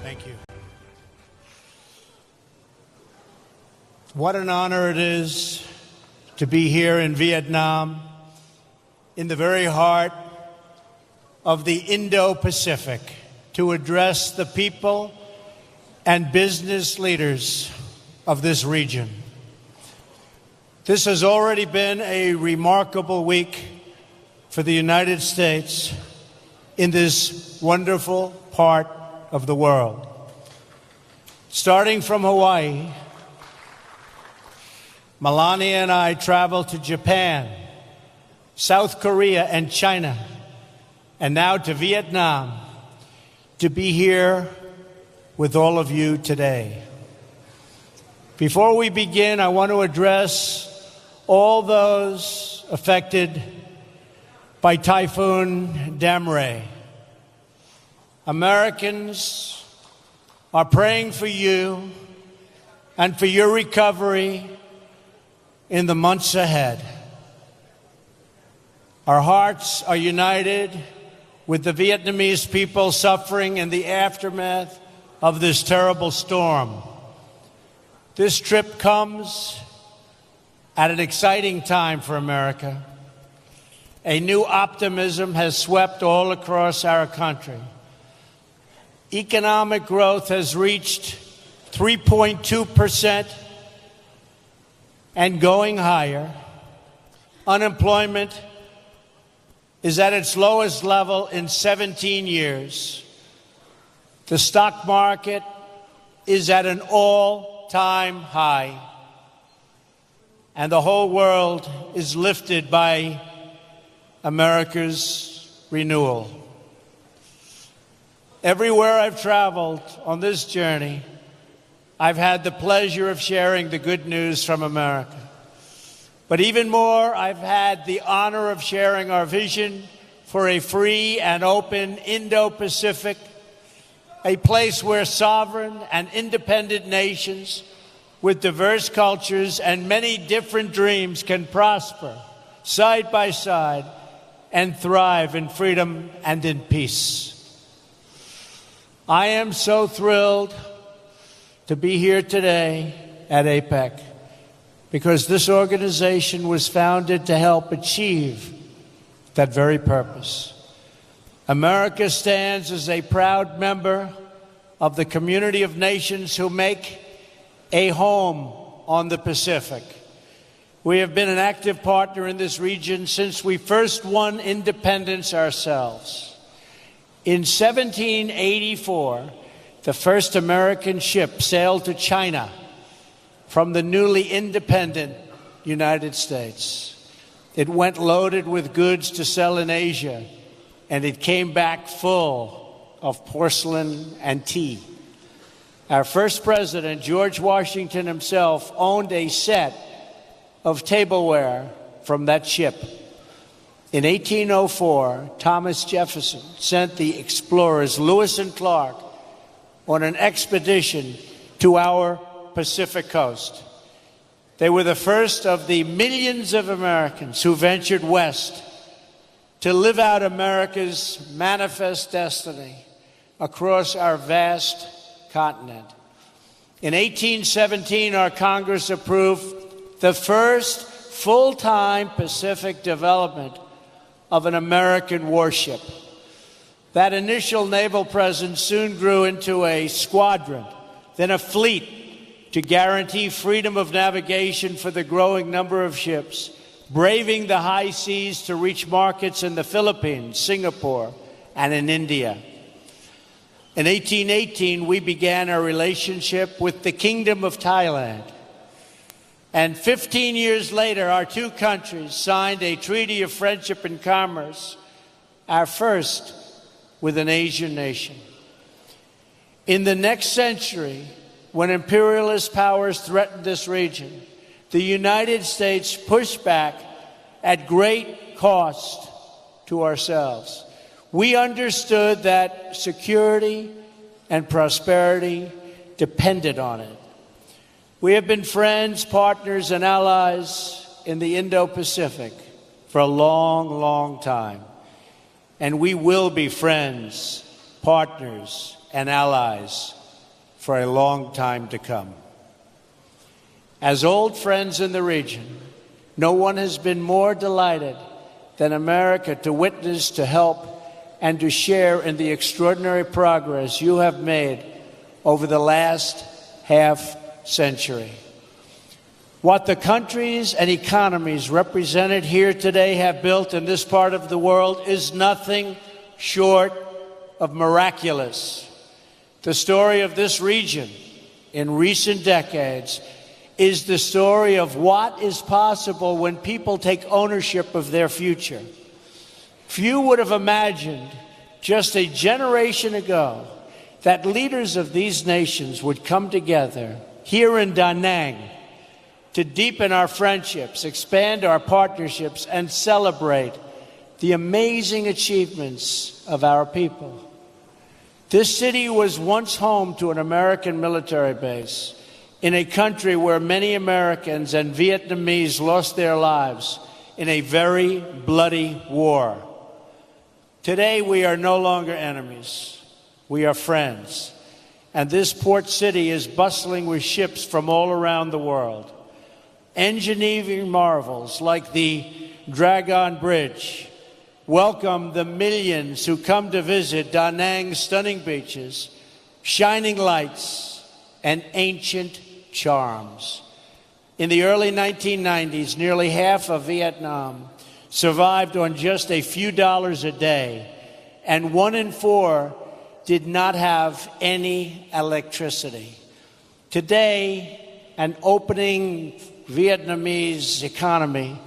Thank you. What an honor it is to be here in Vietnam, in the very heart of the Indo-Pacific, to address the people and business leaders of this region. This has already been a remarkable week for the United States in this wonderful part of the world. Starting from Hawaii, Melania and I traveled to Japan, South Korea, and China, and now to Vietnam to be here with all of you today. Before we begin, I want to address all those affected by Typhoon Damre. Americans are praying for you and for your recovery in the months ahead. Our hearts are united with the Vietnamese people suffering in the aftermath of this terrible storm. This trip comes at an exciting time for America. A new optimism has swept all across our country. Economic growth has reached 3.2% and going higher. Unemployment is at its lowest level in 17 years. The stock market is at an all-time high. And the whole world is lifted by America's renewal. Everywhere I've traveled on this journey, I've had the pleasure of sharing the good news from America. But even more, I've had the honor of sharing our vision for a free and open Indo-Pacific, a place where sovereign and independent nations with diverse cultures and many different dreams can prosper side by side and thrive in freedom and in peace. I am so thrilled to be here today at APEC because this organization was founded to help achieve that very purpose. America stands as a proud member of the community of nations who make a home on the Pacific. We have been an active partner in this region since we first won independence ourselves. In 1784, the first American ship sailed to China from the newly independent United States. It went loaded with goods to sell in Asia, and it came back full of porcelain and tea. Our first president, George Washington himself, owned a set of tableware from that ship. In 1804, Thomas Jefferson sent the explorers Lewis and Clark on an expedition to our Pacific coast. They were the first of the millions of Americans who ventured west to live out America's manifest destiny across our vast continent. In 1817, our Congress approved the first full-time Pacific development of an American warship. That initial naval presence soon grew into a squadron, then a fleet to guarantee freedom of navigation for the growing number of ships, braving the high seas to reach markets in the Philippines, Singapore, and in India. In 1818, we began our relationship with the Kingdom of Thailand. And 15 years later, our two countries signed a treaty of friendship and commerce, our first with an Asian nation. In the next century, when imperialist powers threatened this region, the United States pushed back at great cost to ourselves. We understood that security and prosperity depended on it. We have been friends, partners, and allies in the Indo-Pacific for a long, long time. And we will be friends, partners, and allies for a long time to come. As old friends in the region, no one has been more delighted than America to witness, to help, and to share in the extraordinary progress you have made over the last half-century. What the countries and economies represented here today have built in this part of the world is nothing short of miraculous. The story of this region in recent decades is the story of what is possible when people take ownership of their future. Few would have imagined just a generation ago that leaders of these nations would come together here in Da Nang to deepen our friendships, expand our partnerships, and celebrate the amazing achievements of our people. This city was once home to an American military base in a country where many Americans and Vietnamese lost their lives in a very bloody war. Today, we are no longer enemies. We are friends. And this port city is bustling with ships from all around the world. Engineering marvels like the Dragon Bridge welcome the millions who come to visit Da Nang's stunning beaches, shining lights, and ancient charms. In the early 1990s, nearly half of Vietnam survived on just a few dollars a day, and 1 in 4 did not have any electricity. Today, an opening Vietnamese economy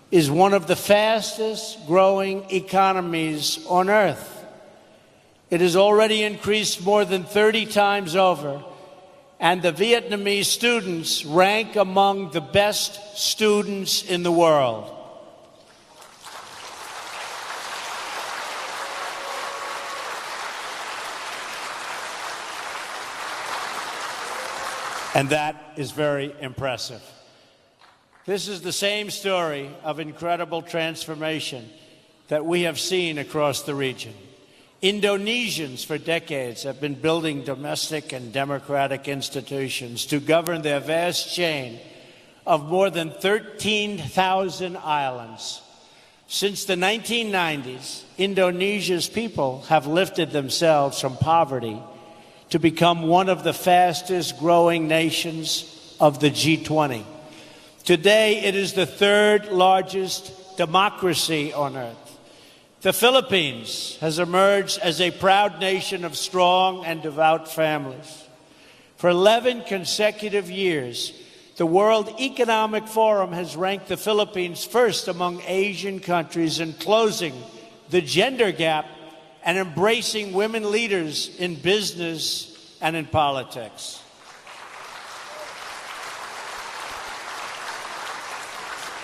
is one of the fastest growing economies on earth. It has already increased more than 30 times over, and the Vietnamese students rank among the best students in the world. And that is very impressive. This is the same story of incredible transformation that we have seen across the region. Indonesians for decades have been building domestic and democratic institutions to govern their vast chain of more than 13,000 islands. Since the 1990s, Indonesia's people have lifted themselves from poverty to become one of the fastest growing nations of the G20. Today, it is the third largest democracy on earth. The Philippines has emerged as a proud nation of strong and devout families. For 11 consecutive years, the World Economic Forum has ranked the Philippines first among Asian countries in closing the gender gap and embracing women leaders in business and in politics.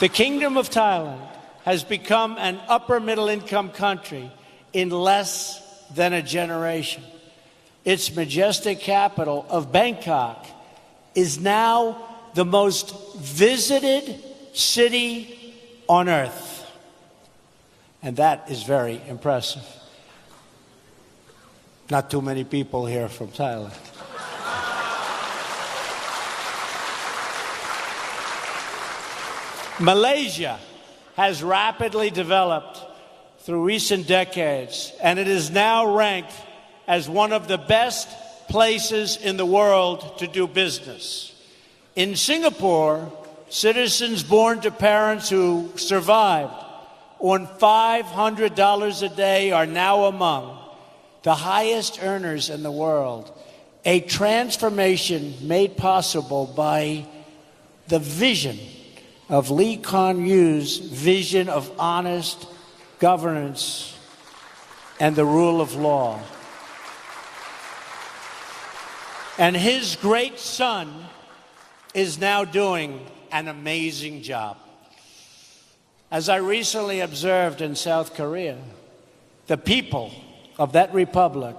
The Kingdom of Thailand has become an upper middle income country in less than a generation. Its majestic capital of Bangkok is now the most visited city on earth. And that is very impressive. Not too many people here from Thailand. Malaysia has rapidly developed through recent decades, and it is now ranked as one of the best places in the world to do business. In Singapore, citizens born to parents who survived on $500 a day are now among the highest earners in the world, a transformation made possible by the vision of Lee Kuan Yew's vision of honest governance and the rule of law. And his great son is now doing an amazing job. As I recently observed in South Korea, the people of that republic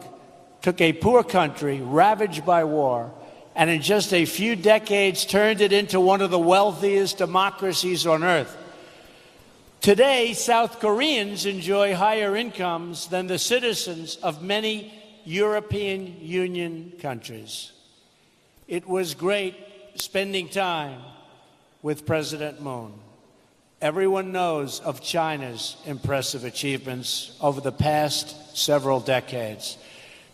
took a poor country ravaged by war and in just a few decades turned it into one of the wealthiest democracies on earth. Today, South Koreans enjoy higher incomes than the citizens of many European Union countries. It was great spending time with President Moon. Everyone knows of China's impressive achievements over the past several decades.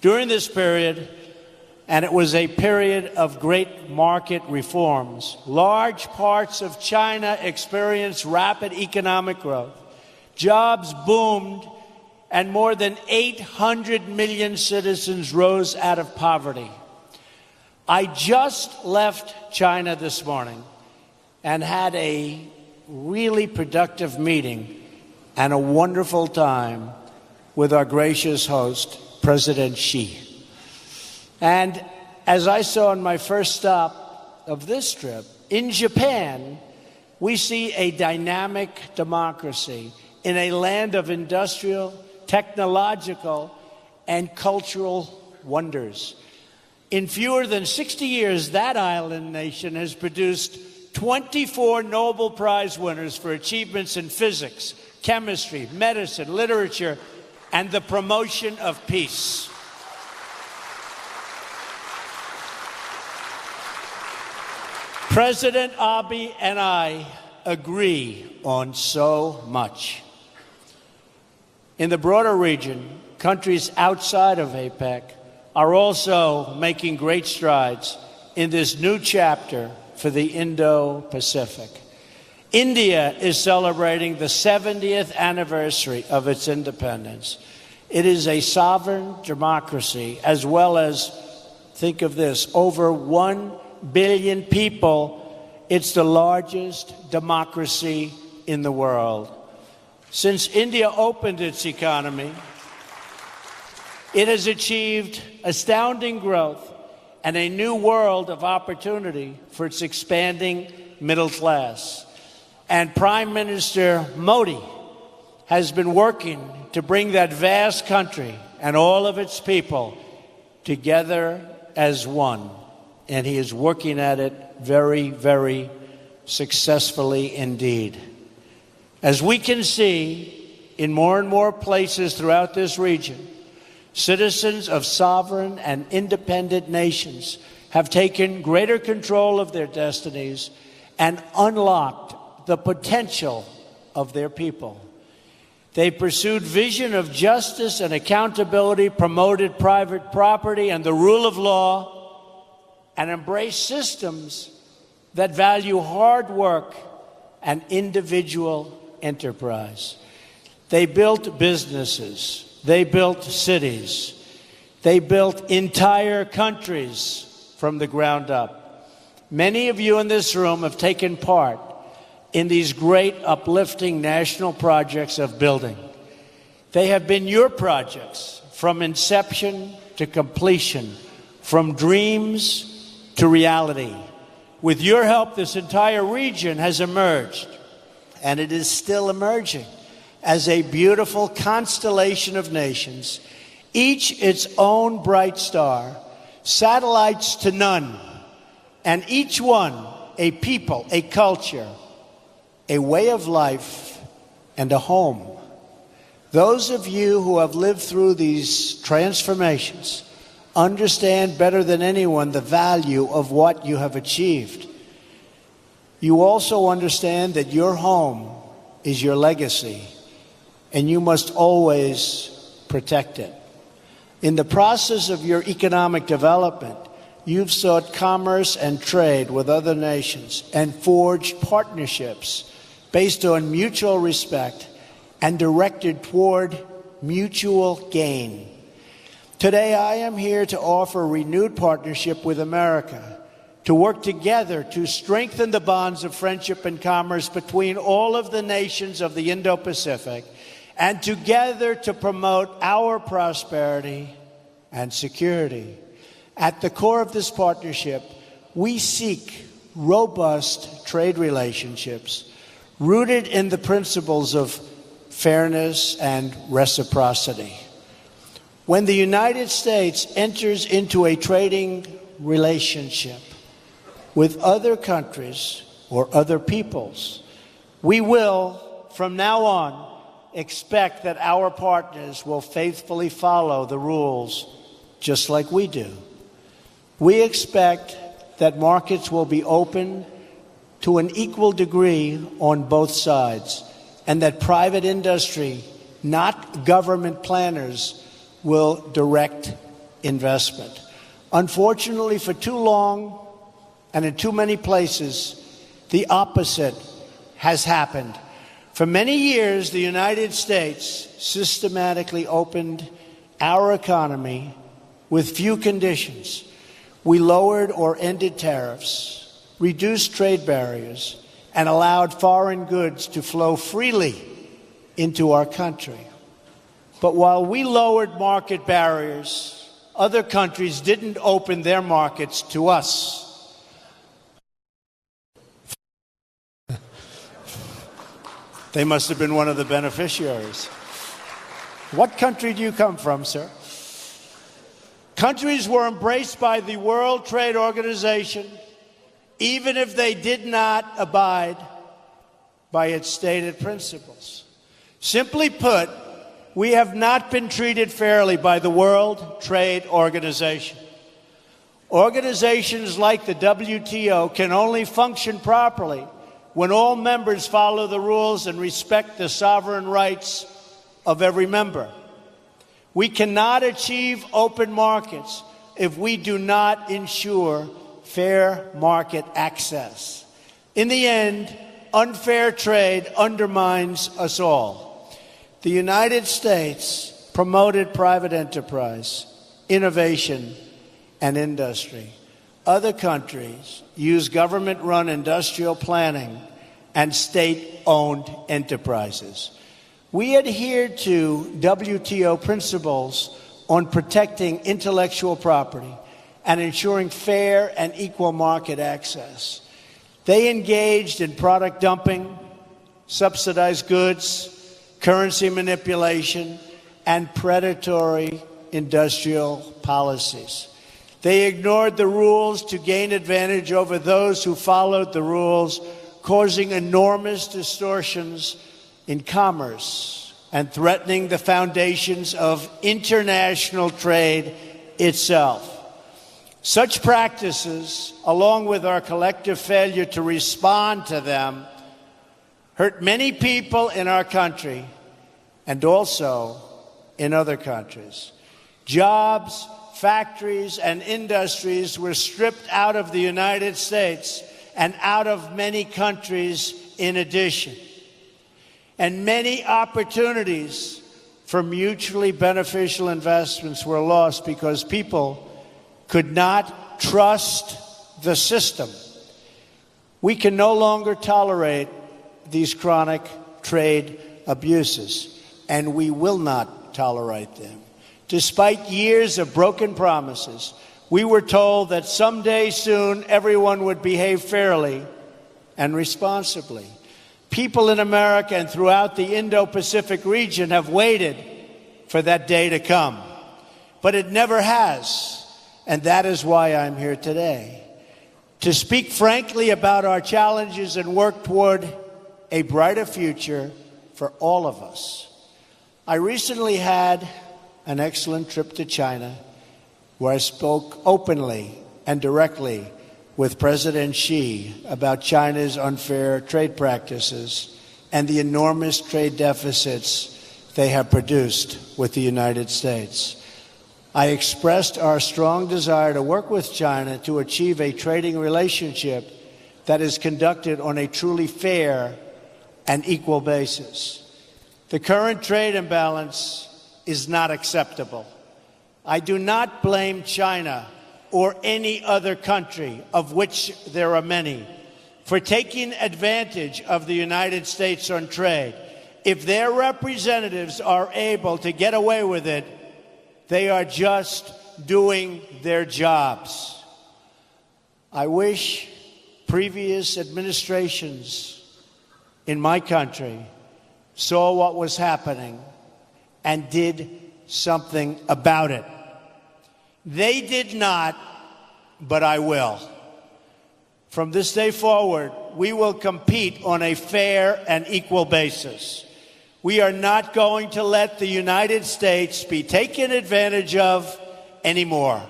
During this period, and it was a period of great market reforms, large parts of China experienced rapid economic growth. Jobs boomed, and more than 800 million citizens rose out of poverty. I just left China this morning and had a really productive meeting and a wonderful time with our gracious host, President Xi. And as I saw on my first stop of this trip, in Japan, we see a dynamic democracy in a land of industrial, technological, and cultural wonders. In fewer than 60 years, that island nation has produced 24 Nobel Prize winners for achievements in physics, chemistry, medicine, literature, and the promotion of peace. President Abe and I agree on so much. In the broader region, countries outside of APEC are also making great strides in this new chapter for the Indo-Pacific. India is celebrating the 70th anniversary of its independence. It is a sovereign democracy, as well as, think of this, over 1 billion people. It's the largest democracy in the world. Since India opened its economy, it has achieved astounding growth and a new world of opportunity for its expanding middle class. And Prime Minister Modi has been working to bring that vast country and all of its people together as one. And he is working at it very, very successfully indeed. As we can see in more and more places throughout this region, citizens of sovereign and independent nations have taken greater control of their destinies and unlocked the potential of their people. They pursued vision of justice and accountability, promoted private property and the rule of law, and embraced systems that value hard work and individual enterprise. They built businesses. They built cities. They built entire countries from the ground up. Many of you in this room have taken part in these great uplifting national projects of building. They have been your projects from inception to completion, from dreams to reality. With your help, this entire region has emerged, and it is still emerging, as a beautiful constellation of nations, each its own bright star, satellites to none, and each one a people, a culture, a way of life, and a home. Those of you who have lived through these transformations understand better than anyone the value of what you have achieved. You also understand that your home is your legacy, and you must always protect it. In the process of your economic development, you've sought commerce and trade with other nations and forged partnerships based on mutual respect and directed toward mutual gain. Today, I am here to offer renewed partnership with America, to work together to strengthen the bonds of friendship and commerce between all of the nations of the Indo-Pacific, and together to promote our prosperity and security. At the core of this partnership, we seek robust trade relationships rooted in the principles of fairness and reciprocity. When the United States enters into a trading relationship with other countries or other peoples, we will, from now on, expect that our partners will faithfully follow the rules just like we do. We expect that markets will be open to an equal degree on both sides, and that private industry, not government planners, will direct investment. Unfortunately, for too long and in too many places, the opposite has happened. For many years, the United States systematically opened our economy with few conditions. We lowered or ended tariffs, reduced trade barriers, and allowed foreign goods to flow freely into our country. But while we lowered market barriers, other countries didn't open their markets to us. They must have been one of the beneficiaries. What country do you come from, sir? Countries were embraced by the World Trade Organization, even if they did not abide by its stated principles. Simply put, we have not been treated fairly by the World Trade Organization. Organizations like the WTO can only function properly when all members follow the rules and respect the sovereign rights of every member. We cannot achieve open markets if we do not ensure fair market access. In the end, unfair trade undermines us all. The United States promoted private enterprise, innovation, and industry. Other countries use government-run industrial planning and state-owned enterprises. We adhere to WTO principles on protecting intellectual property and ensuring fair and equal market access. They engaged in product dumping, subsidized goods, currency manipulation, and predatory industrial policies. They ignored the rules to gain advantage over those who followed the rules, causing enormous distortions in commerce and threatening the foundations of international trade itself. Such practices, along with our collective failure to respond to them, hurt many people in our country and also in other countries. Jobs, factories, and industries were stripped out of the United States and out of many countries in addition. And many opportunities for mutually beneficial investments were lost because people could not trust the system. We can no longer tolerate these chronic trade abuses, and we will not tolerate them. Despite years of broken promises, we were told that someday soon everyone would behave fairly and responsibly. People in America and throughout the Indo-Pacific region have waited for that day to come, but it never has, and that is why I'm here today, to speak frankly about our challenges and work toward a brighter future for all of us. I recently had an excellent trip to China, where I spoke openly and directly with President Xi about China's unfair trade practices and the enormous trade deficits they have produced with the United States. I expressed our strong desire to work with China to achieve a trading relationship that is conducted on a truly fair and equal basis. The current trade imbalance is not acceptable. I do not blame China or any other country, of which there are many, for taking advantage of the United States on trade. If their representatives are able to get away with it, they are just doing their jobs. I wish previous administrations in my country saw what was happening and did something about it. They did not, but I will. From this day forward, we will compete on a fair and equal basis. We are not going to let the United States be taken advantage of anymore.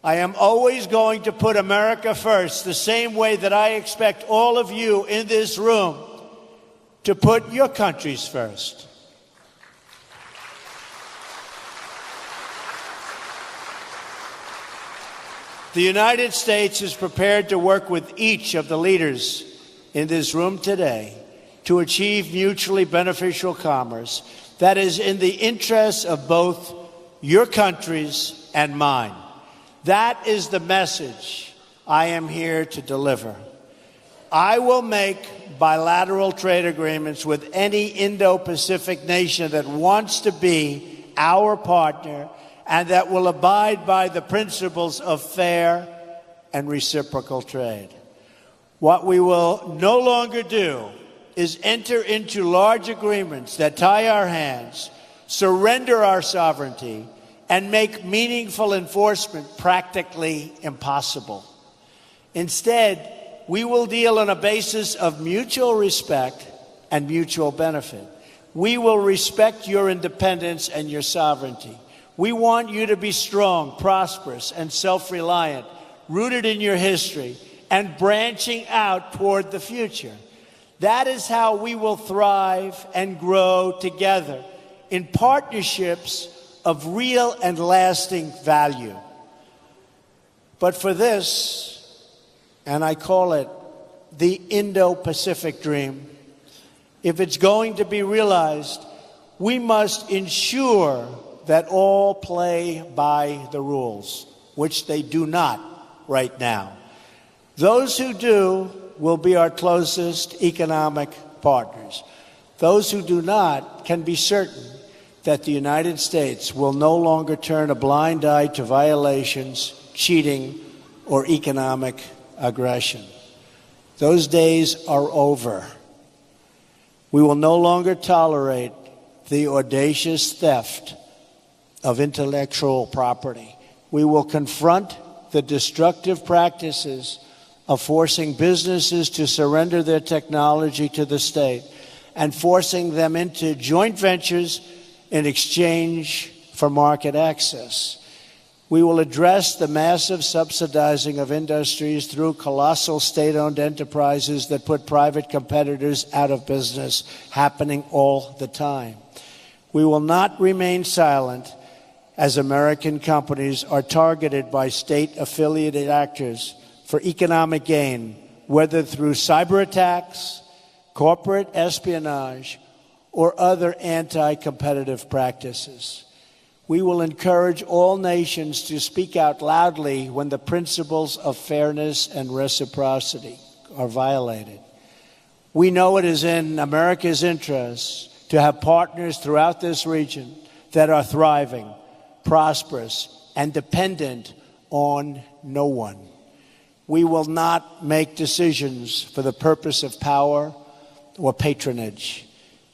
I am always going to put America first, the same way that I expect all of you in this room to put your countries first. The United States is prepared to work with each of the leaders in this room today to achieve mutually beneficial commerce that is in the interests of both your countries and mine. That is the message I am here to deliver. I will make bilateral trade agreements with any Indo-Pacific nation that wants to be our partner and that will abide by the principles of fair and reciprocal trade. What we will no longer do is enter into large agreements that tie our hands, surrender our sovereignty, and make meaningful enforcement practically impossible. Instead, we will deal on a basis of mutual respect and mutual benefit. We will respect your independence and your sovereignty. We want you to be strong, prosperous, and self-reliant, rooted in your history, and branching out toward the future. That is how we will thrive and grow together in partnerships of real and lasting value. But for this, and I call it the Indo-Pacific dream, if it's going to be realized, we must ensure that all play by the rules, which they do not right now. Those who do will be our closest economic partners. Those who do not can be certain that the United States will no longer turn a blind eye to violations, cheating, or economic aggression. Those days are over. We will no longer tolerate the audacious theft of intellectual property. We will confront the destructive practices of forcing businesses to surrender their technology to the state and forcing them into joint ventures in exchange for market access. We will address the massive subsidizing of industries through colossal state-owned enterprises that put private competitors out of business, happening all the time. We will not remain silent as American companies are targeted by state-affiliated actors for economic gain, whether through cyber attacks, corporate espionage, or other anti-competitive practices. We will encourage all nations to speak out loudly when the principles of fairness and reciprocity are violated. We know it is in America's interest to have partners throughout this region that are thriving, prosperous, and dependent on no one. We will not make decisions for the purpose of power or patronage.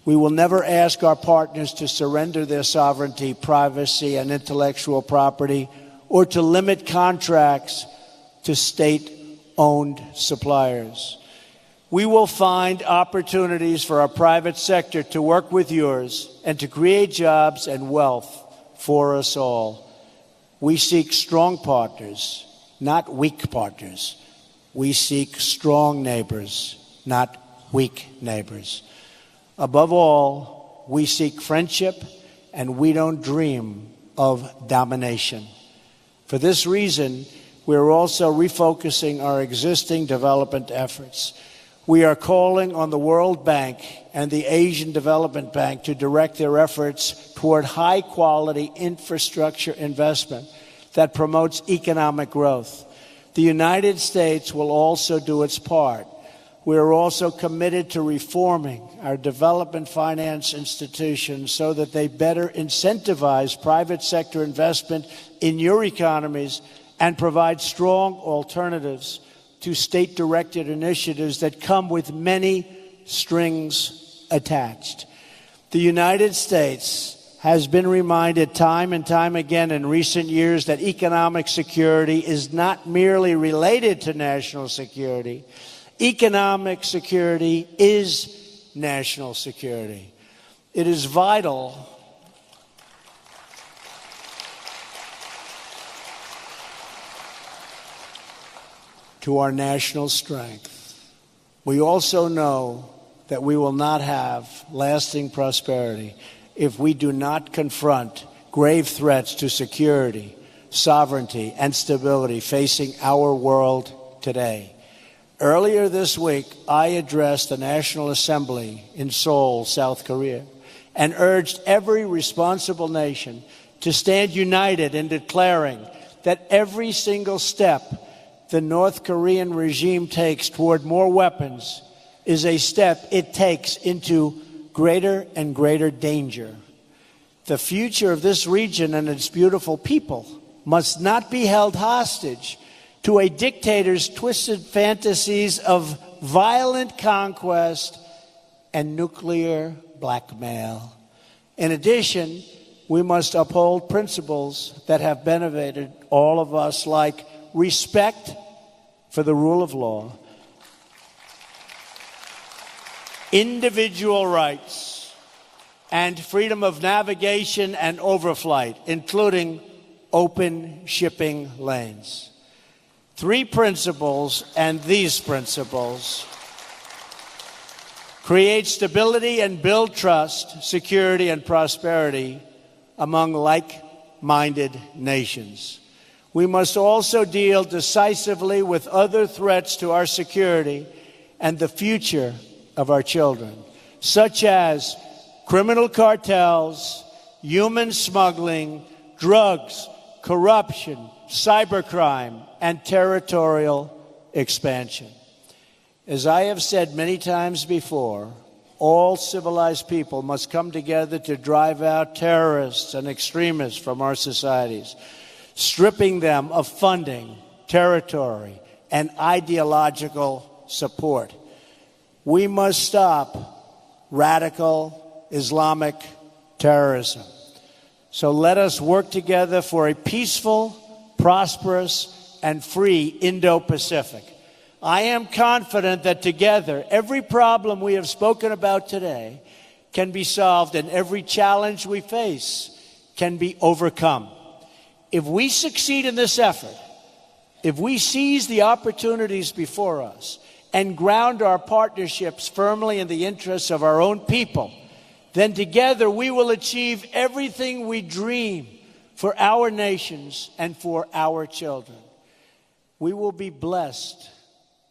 We will never ask our partners to surrender their sovereignty, privacy, and intellectual property, or to limit contracts to state-owned suppliers. We will find opportunities for our private sector to work with yours and to create jobs and wealth for us all. We seek strong partners, not weak partners. We seek strong neighbors, not weak neighbors. Above all, we seek friendship, and we don't dream of domination. For this reason, we're also refocusing our existing development efforts. We are calling on the World Bank and the Asian Development Bank to direct their efforts toward high-quality infrastructure investment that promotes economic growth. The United States will also do its part. We are also committed to reforming our development finance institutions so that they better incentivize private sector investment in your economies and provide strong alternatives to state-directed initiatives that come with many strings attached. The United States has been reminded time and time again in recent years that economic security is not merely related to national security. Economic security is national security. It is vital to our national strength. We also know that we will not have lasting prosperity if we do not confront grave threats to security, sovereignty, and stability facing our world today. Earlier this week, I addressed the National Assembly in Seoul, South Korea, and urged every responsible nation to stand united in declaring that every single step the North Korean regime takes toward more weapons is a step it takes into greater and greater danger. The future of this region and its beautiful people must not be held hostage to a dictator's twisted fantasies of violent conquest and nuclear blackmail. In addition, we must uphold principles that have benefited all of us, like respect for the rule of law, individual rights, and freedom of navigation and overflight, including open shipping lanes. Three principles, and these principles create stability and build trust, security, and prosperity among like-minded nations. We must also deal decisively with other threats to our security and the future of our children, such as criminal cartels, human smuggling, drugs, corruption, cybercrime, and territorial expansion. As I have said many times before, all civilized people must come together to drive out terrorists and extremists from our societies, stripping them of funding, territory, and ideological support. We must stop radical Islamic terrorism. So let us work together for a peaceful, prosperous, and free Indo-Pacific. I am confident that together, every problem we have spoken about today can be solved and every challenge we face can be overcome. If we succeed in this effort, if we seize the opportunities before us and ground our partnerships firmly in the interests of our own people, then together we will achieve everything we dream for our nations and for our children. We will be blessed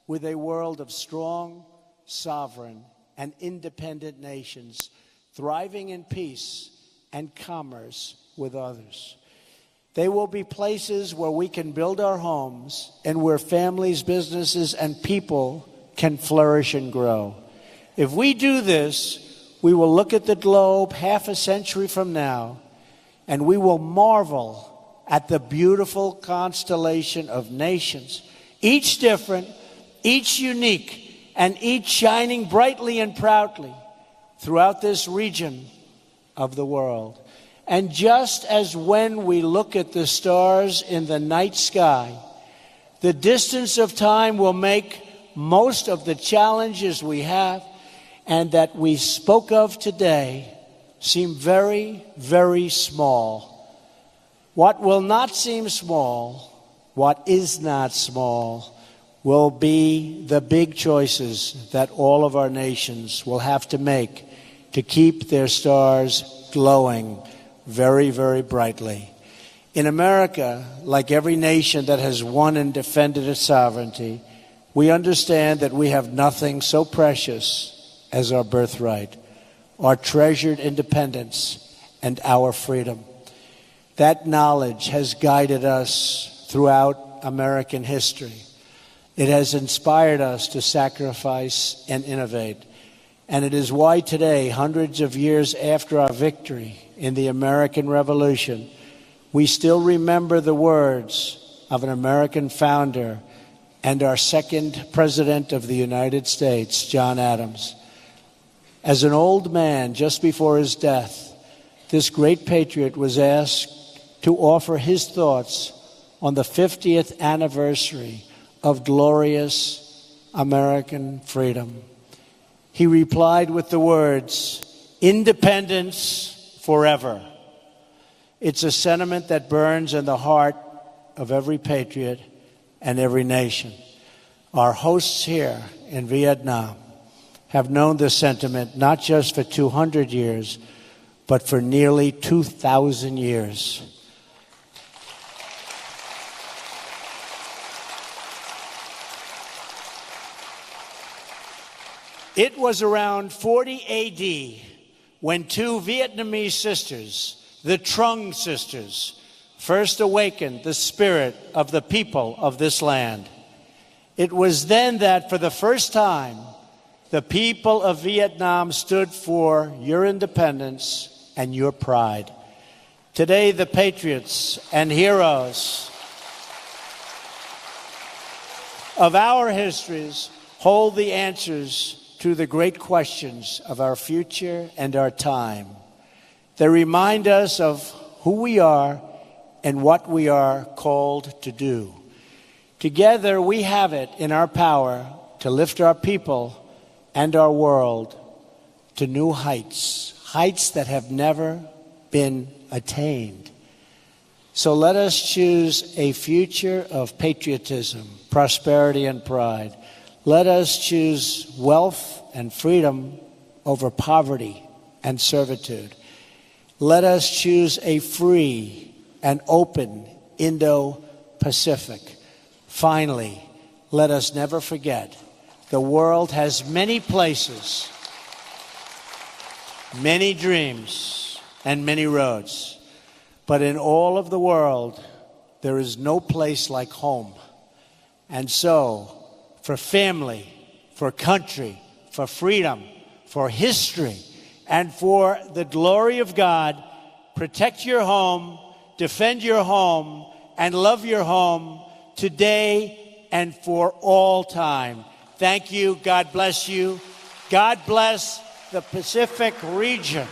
with a world of strong, sovereign, and independent nations thriving in peace and commerce with others. They will be places where we can build our homes and where families, businesses, and people can flourish and grow. If we do this, we will look at the globe half a century from now, and we will marvel at the beautiful constellation of nations, each different, each unique, and each shining brightly and proudly throughout this region of the world. And just as when we look at the stars in the night sky, the distance of time will make most of the challenges we have and that we spoke of today seem very, very small. What will not seem small, what is not small, will be the big choices that all of our nations will have to make to keep their stars glowing very, very brightly. In America, like every nation that has won and defended its sovereignty, we understand that we have nothing so precious as our birthright, our treasured independence, and our freedom. That knowledge has guided us throughout American history. It has inspired us to sacrifice and innovate. And it is why today, hundreds of years after our victory in the American Revolution, we still remember the words of an American founder and our second president of the United States, John Adams. As an old man, just before his death, this great patriot was asked to offer his thoughts on the 50th anniversary of glorious American freedom. He replied with the words, "Independence forever." It's a sentiment that burns in the heart of every patriot and every nation. Our hosts here in Vietnam have known this sentiment not just for 200 years, but for nearly 2,000 years. It was around 40 A.D. when two Vietnamese sisters, the Trung sisters, first awakened the spirit of the people of this land. It was then that, for the first time, the people of Vietnam stood for your independence and your pride. Today, the patriots and heroes of our histories hold the answers to the great questions of our future and our time. They remind us of who we are and what we are called to do. Together, we have it in our power to lift our people and our world to new heights, heights that have never been attained. So let us choose a future of patriotism, prosperity, and pride. Let us choose wealth and freedom over poverty and servitude. Let us choose a free and open Indo-Pacific. Finally, let us never forget, the world has many places, many dreams, and many roads. But in all of the world, there is no place like home. And so, for family, for country, for freedom, for history, and for the glory of God, protect your home, defend your home, and love your home today and for all time. Thank you. God bless you. God bless the Pacific region.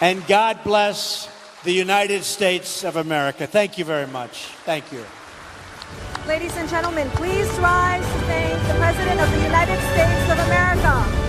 And God bless the United States of America. Thank you very much. Thank you. Ladies and gentlemen, please rise to thank the President of the United States of America.